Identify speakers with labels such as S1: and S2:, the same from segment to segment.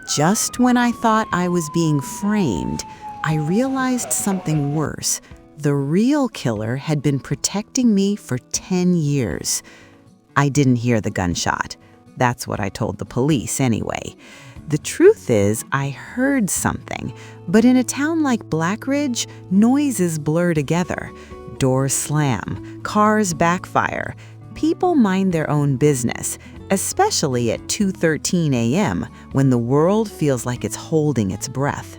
S1: Just when I thought I was being framed, I realized something worse. The real killer had been protecting me for 10 years. I didn't hear the gunshot. That's what I told the police anyway. The truth is, I heard something, but in a town like Blackridge, noises blur together. Doors slam, cars backfire. People mind their own business, especially at 2:13 a.m. when the world feels like it's holding its breath.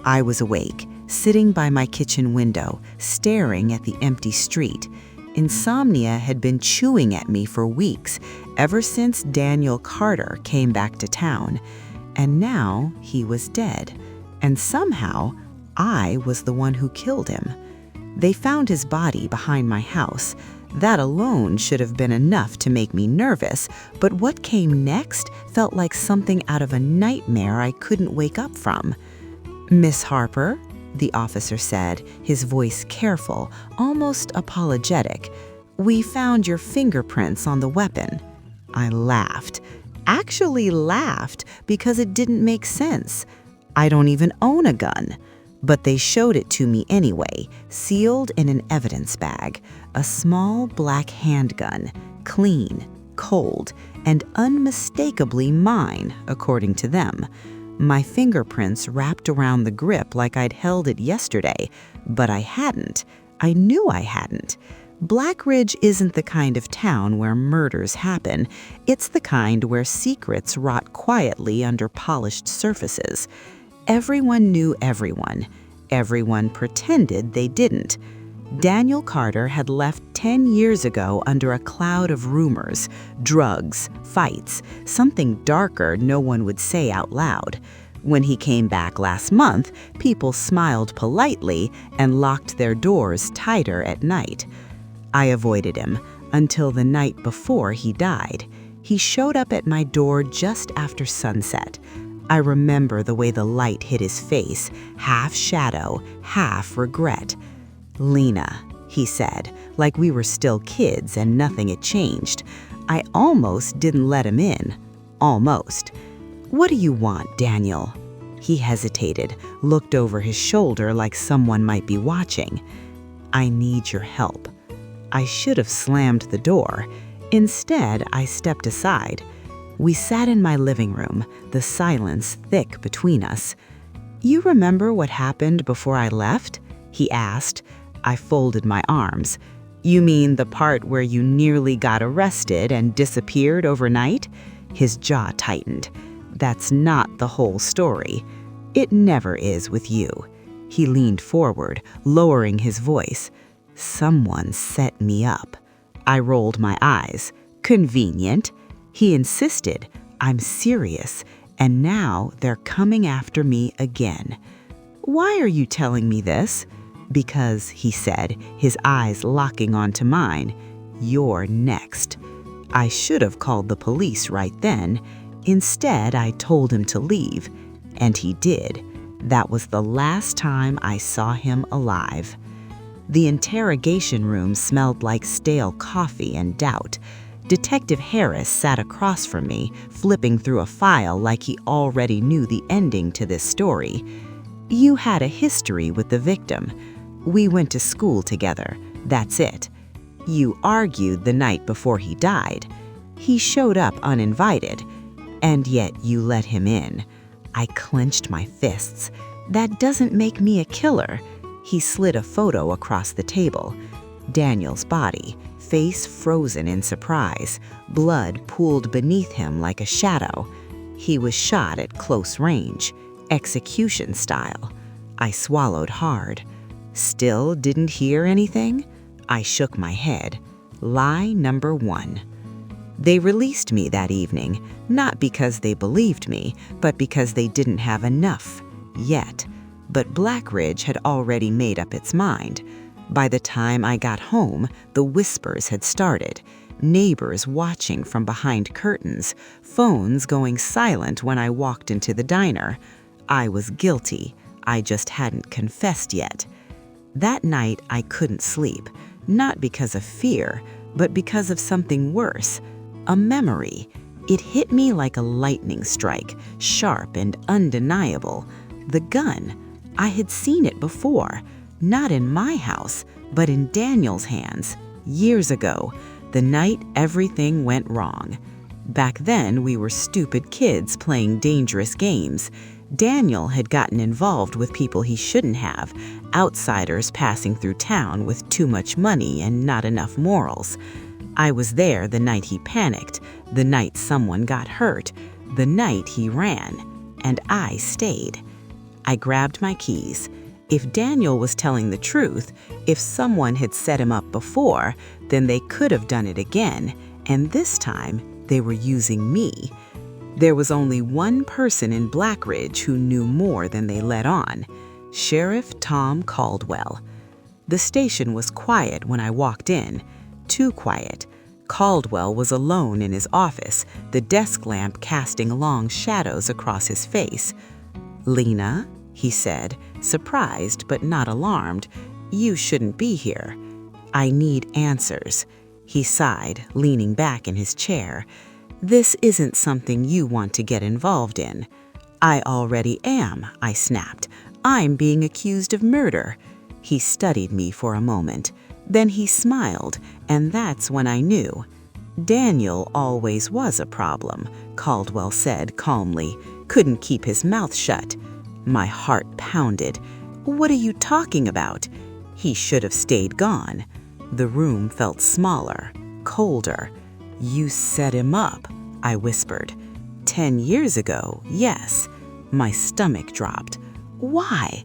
S1: I was awake, sitting by my kitchen window, staring at the empty street. Insomnia had been chewing at me for weeks, ever since Daniel Carter came back to town. And now he was dead. And somehow, I was the one who killed him. They found his body behind my house. That alone should have been enough to make me nervous, but what came next felt like something out of a nightmare I couldn't wake up from. "Miss Harper," the officer said, his voice careful, almost apologetic, "we found your fingerprints on the weapon." I laughed. Actually laughed because it didn't make sense. I don't even own a gun. But they showed it to me anyway, sealed in an evidence bag, a small black handgun, clean, cold, and unmistakably mine, according to them. My fingerprints wrapped around the grip like I'd held it yesterday, but I hadn't. I knew I hadn't. Blackridge isn't the kind of town where murders happen. It's the kind where secrets rot quietly under polished surfaces. Everyone knew everyone. Everyone pretended they didn't. Daniel Carter had left 10 years ago under a cloud of rumors, drugs, fights, something darker no one would say out loud. When he came back last month, people smiled politely and locked their doors tighter at night. I avoided him until the night before he died. He showed up at my door just after sunset. I remember the way the light hit his face, half shadow, half regret. "Lena," he said, like we were still kids and nothing had changed. I almost didn't let him in. Almost. "What do you want, Daniel?" He hesitated, looked over his shoulder like someone might be watching. "I need your help." I should have slammed the door. Instead, I stepped aside. We sat in my living room, the silence thick between us. "You remember what happened before I left?" he asked. I folded my arms. "You mean the part where you nearly got arrested and disappeared overnight?" His jaw tightened. "That's not the whole story. It never is with you." He leaned forward, lowering his voice. "Someone set me up." I rolled my eyes. "Convenient." He insisted, "I'm serious, and now they're coming after me again." "Why are you telling me this?" "Because," he said, his eyes locking onto mine, "you're next." I should have called the police right then. Instead, I told him to leave, and he did. That was the last time I saw him alive. The interrogation room smelled like stale coffee and doubt. Detective Harris sat across from me, flipping through a file like he already knew the ending to this story. "You had a history with the victim. We went to school together. That's it. You argued the night before he died. He showed up uninvited, and yet you let him in." I clenched my fists. "That doesn't make me a killer." He slid a photo across the table. Daniel's body, face frozen in surprise, blood pooled beneath him like a shadow. He was shot at close range, execution style. I swallowed hard. Still didn't hear anything? I shook my head. Lie number 1. They released me that evening, not because they believed me, but because they didn't have enough. Yet. But Blackridge had already made up its mind. By the time I got home, the whispers had started. Neighbors watching from behind curtains, phones going silent when I walked into the diner. I was guilty. I just hadn't confessed yet. That night, I couldn't sleep, not because of fear, but because of something worse. A memory. It hit me like a lightning strike, sharp and undeniable. The gun. I had seen it before, not in my house, but in Daniel's hands, years ago, the night everything went wrong. Back then, we were stupid kids playing dangerous games. Daniel had gotten involved with people he shouldn't have, outsiders passing through town with too much money and not enough morals. I was there the night he panicked, the night someone got hurt, the night he ran, and I stayed. I grabbed my keys. If Daniel was telling the truth, if someone had set him up before, then they could have done it again, and this time they were using me. There was only one person in Blackridge who knew more than they let on: Sheriff Tom Caldwell. The station was quiet when I walked in, too quiet. Caldwell was alone in his office, the desk lamp casting long shadows across his face. "Lena," he said, surprised but not alarmed, "you shouldn't be here. I need answers." He sighed, leaning back in his chair. "This isn't something you want to get involved in." "I already am," I snapped. "I'm being accused of murder." He studied me for a moment. Then he smiled, and that's when I knew. "Daniel always was a problem," Caldwell said calmly. "Couldn't keep his mouth shut." My heart pounded. "What are you talking about?" "He should have stayed gone." The room felt smaller, colder. "You set him up," I whispered. 10 years ago, yes." My stomach dropped. "Why?"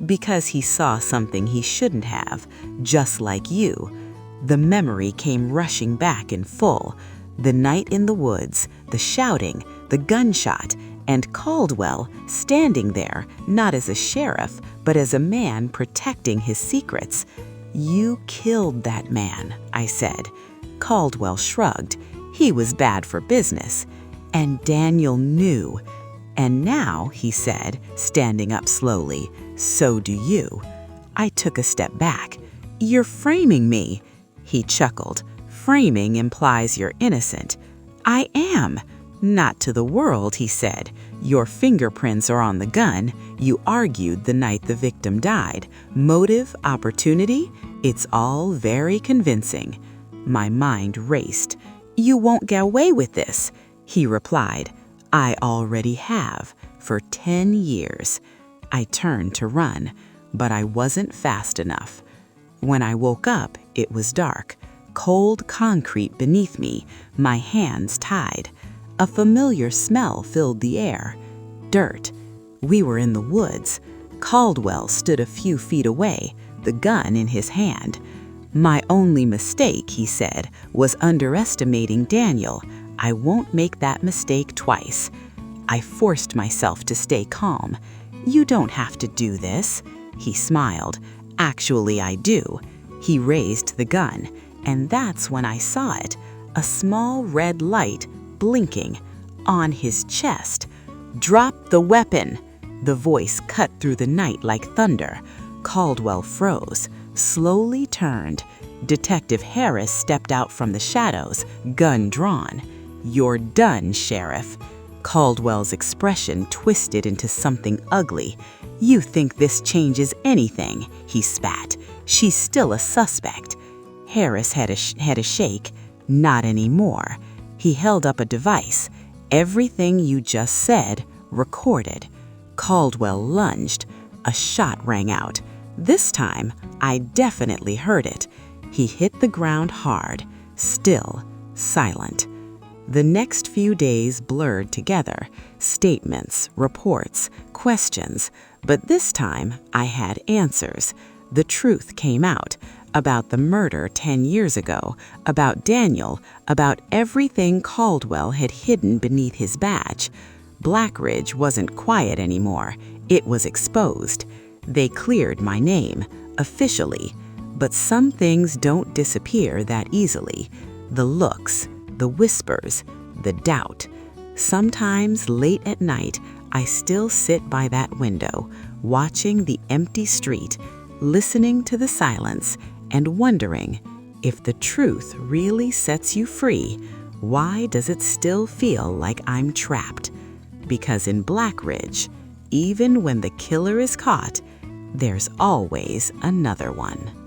S1: "Because he saw something he shouldn't have, just like you." The memory came rushing back in full. The night in the woods, the shouting, the gunshot, and Caldwell standing there, not as a sheriff, but as a man protecting his secrets. "You killed that man," I said. Caldwell shrugged. "He was bad for business." "And Daniel knew." "And now," he said, standing up slowly, "so do you." I took a step back. "You're framing me." He chuckled. "Framing implies you're innocent." "I am." "Not to the world," he said. "Your fingerprints are on the gun. You argued the night the victim died. Motive, opportunity, it's all very convincing." My mind raced. "You won't get away with this." He replied, "I already have, for 10 years. I turned to run, but I wasn't fast enough. When I woke up, it was dark, cold concrete beneath me, my hands tied. A familiar smell filled the air. Dirt. We were in the woods. Caldwell stood a few feet away, the gun in his hand. "My only mistake," he said, "was underestimating Daniel. I won't make that mistake twice." I forced myself to stay calm. "You don't have to do this." He smiled. "Actually, I do." He raised the gun, and that's when I saw it, a small red light blinking on his chest. "Drop the weapon!" The voice cut through the night like thunder. Caldwell froze, slowly turned. Detective Harris stepped out from the shadows, gun drawn. "You're done, Sheriff." Caldwell's expression twisted into something ugly. "You think this changes anything?" he spat. "She's still a suspect." Harris had a shake. "Not anymore." He held up a device. "Everything you just said, recorded." Caldwell lunged. A shot rang out. This time, I definitely heard it. He hit the ground hard, still, silent. The next few days blurred together, statements, reports, questions, but this time I had answers. The truth came out about the murder 10 years ago, about Daniel, about everything Caldwell had hidden beneath his badge. Blackridge wasn't quiet anymore. It was exposed. They cleared my name, officially. But some things don't disappear that easily. The looks, the whispers, the doubt. Sometimes late at night, I still sit by that window, watching the empty street, listening to the silence, and wondering, if the truth really sets you free, Why does it still feel like I'm trapped? Because in Black Ridge, even when the killer is caught, there's always another one.